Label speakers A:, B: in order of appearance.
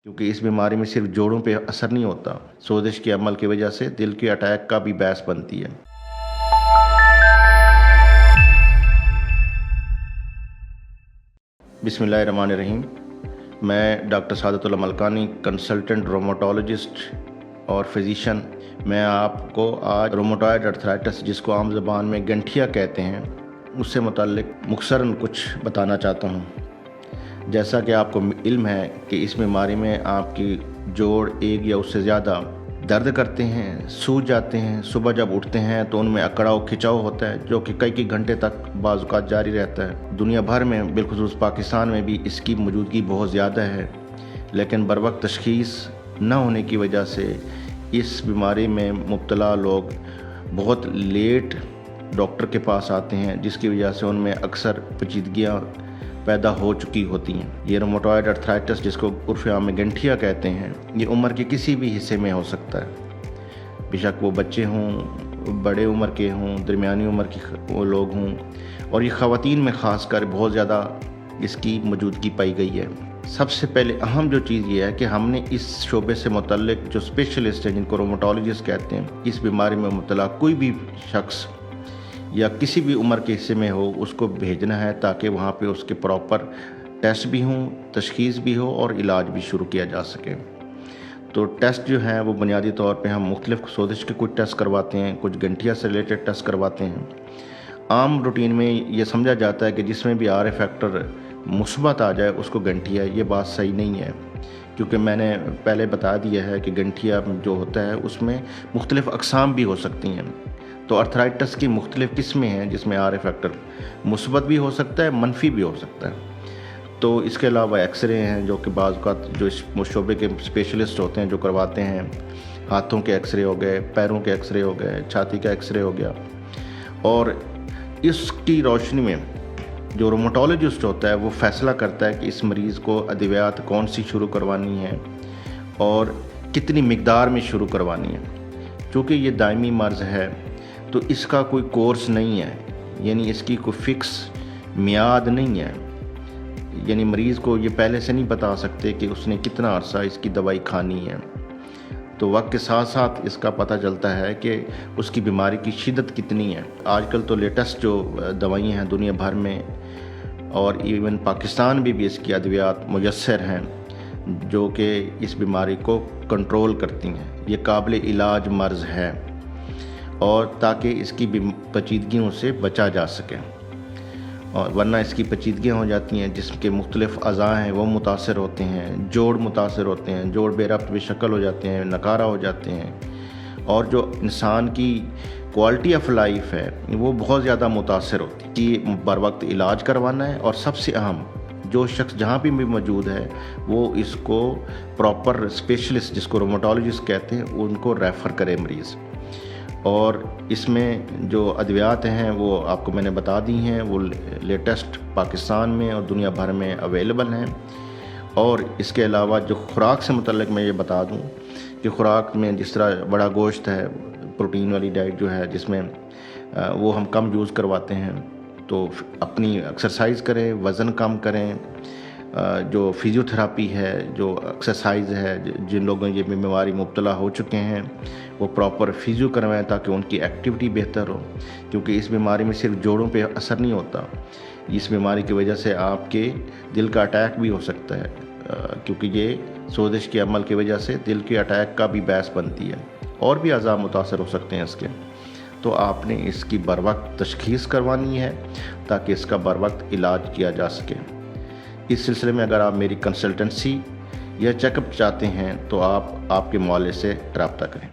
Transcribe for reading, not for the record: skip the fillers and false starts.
A: क्योंकि इस बीमारी में सिर्फ जोड़ों पे असर नहीं होता, सोजिश के अमल की वजह से दिल के अटैक का भी बायस बनती है। बिस्मिल्लाहिर्रहमानिर्रहीम। मैं doctor Saadatullah Malkani, consultant rheumatologist और फिजिशियन। मैं आपको आज रोमेटॉयड अर्थराइटिस, जिसको आम ज़बान में गंठिया कहते हैं, उससे मुताल्लिक मुख्तसरन कुछ बताना चाहता हूँ। जैसा कि आपको इल्म है कि इस बीमारी में आपकी जोड़ एक या उससे ज़्यादा दर्द करते हैं, सूज जाते हैं। सुबह जब उठते हैं तो उनमें अकड़ाव खिंचाव होता है, जो कि कई घंटे तक बाज़ औक़ात जारी रहता है। दुनिया भर में, बिलखुसूस पाकिस्तान में भी इसकी मौजूदगी बहुत ज़्यादा है, लेकिन बरवक्त तशख़ीस न होने की वजह से इस बीमारी में मुब्तला लोग बहुत लेट डॉक्टर के पास आते हैं, जिसकी वजह से उनमें अक्सर पेचीदगियाँ पैदा हो चुकी होती हैं। ये रोमेटॉयड अर्थराइटिस, जिसको उर्फ़ आम में गंठिया कहते हैं, ये उम्र के किसी भी हिस्से में हो सकता है। बेशक वो बच्चे हों, बड़े उम्र के हों, दरमियानी उम्र के वो लोग हों, और ये ख़वातीन में ख़ासकर बहुत ज़्यादा इसकी मौजूदगी पाई गई है। सबसे पहले अहम जो चीज़ ये है कि हमने इस शोबे से मुतल्लिक जो स्पेशलिस्ट हैं, जिनको रोमेटोलॉजिस्ट कहते हैं, इस बीमारी में मुब्तला कोई भी शख्स या किसी भी उम्र के हिस्से में हो, उसको भेजना है ताकि वहाँ पे उसके प्रॉपर टेस्ट भी हों, तशख़ीस भी हो और इलाज भी शुरू किया जा सके। तो टेस्ट जो हैं वो बुनियादी तौर पे हम मुख्तलिफ़ सोजिश के कुछ टेस्ट करवाते हैं, कुछ गंठिया से रिलेटेड टेस्ट करवाते हैं। आम रूटीन में ये समझा जाता है कि जिसमें भी RA फैक्टर मुस्बत आ जाए उसको गंठिया है। ये बात सही नहीं है, क्योंकि मैंने पहले बता दिया है कि गंठिया जो होता है उसमें मुख्तलिफ़ अक़साम भी हो सकती हैं। तो अर्थराइटिस की मुख्तलिफ़ किस्में हैं, जिसमें RA फैक्टर मुस्बत भी हो सकता है, मनफी भी हो सकता है। तो इसके अलावा एक्सरे हैं, जो कि बाज़ औक़ात जो इस शोबे के स्पेशलिस्ट होते हैं जो करवाते हैं। हाथों के एक्सरे हो गए, पैरों के एक्सरे हो गए, छाती का एक्सरे हो गया। और इसकी रोशनी में जो रोमेटोलॉजिस्ट होता है वो फ़ैसला करता है कि इस मरीज़ को अद्वियात कौन सी शुरू करवानी है और कितनी मिक़दार में शुरू करवानी है। चूँकि ये दायमी मर्ज़ है तो इसका कोई कोर्स नहीं है, यानी इसकी कोई फ़िक्स मियाद नहीं है। यानी मरीज़ को ये पहले से नहीं बता सकते कि उसने कितना अरसा इसकी दवाई खानी है। तो वक्त के साथ साथ इसका पता चलता है कि उसकी बीमारी की शिद्दत कितनी है। आजकल तो लेटेस्ट जो दवाइयाँ हैं दुनिया भर में और इवन पाकिस्तान में भी इसकी अद्वियात मुयस्सर हैं, जो कि इस बीमारी को कंट्रोल करती हैं। ये काबिल इलाज मर्ज़ है, और ताकि इसकी पेचीदगियों से बचा जा सके, और वरना इसकी पेचीदगियाँ हो जाती हैं जिसके मुख्तलिफ़ अज़ा हैं वो मुतासर होते हैं, जोड़ मुतासर होते हैं, जोड़ बेरब्त बेशक्ल हो जाते हैं, नकारा हो जाते हैं, और जो इंसान की क्वालिटी ऑफ लाइफ है वो बहुत ज़्यादा मुतासर होती है। कि बर वक्त इलाज करवाना है, और सबसे अहम जो शख्स जहाँ भी मौजूद है वो इसको प्रॉपर स्पेशलिस्ट, जिसको रोमेटोलॉजिस्ट कहते हैं, उनको रेफ़र करे मरीज़। और इसमें जो अद्वियात हैं वो आपको मैंने बता दी हैं, वो लेटेस्ट पाकिस्तान में और दुनिया भर में अवेलेबल हैं। और इसके अलावा जो खुराक से मुतल्लिक मैं ये बता दूं कि खुराक में जिस तरह बड़ा गोश्त है, प्रोटीन वाली डाइट जो है, जिसमें वो हम कम यूज़ करवाते हैं। तो अपनी एक्सरसाइज करें, वज़न कम करें। जो फिजियोथेरापी है, जो एक्सरसाइज है, जिन लोगों ये बीमारी मुब्तला हो चुके हैं वो प्रॉपर फिजियो करवाएं ताकि उनकी एक्टिविटी बेहतर हो। क्योंकि इस बीमारी में सिर्फ जोड़ों पे असर नहीं होता, इस बीमारी की वजह से आपके दिल का अटैक भी हो सकता है, क्योंकि ये सोजिश के अमल की वजह से दिल के अटैक का भी बायस बनती है, और भी अज़ा मुतासर हो सकते हैं इसके। तो आपने इसकी बर वक्त तशख़ीस करवानी है ताकि इसका बर वक्त इलाज किया जा सके। इस सिलसिले में अगर आप मेरी कंसल्टेंसी या चेकअप चाहते हैं तो आप आपके मुआलिज से रब्ता करें।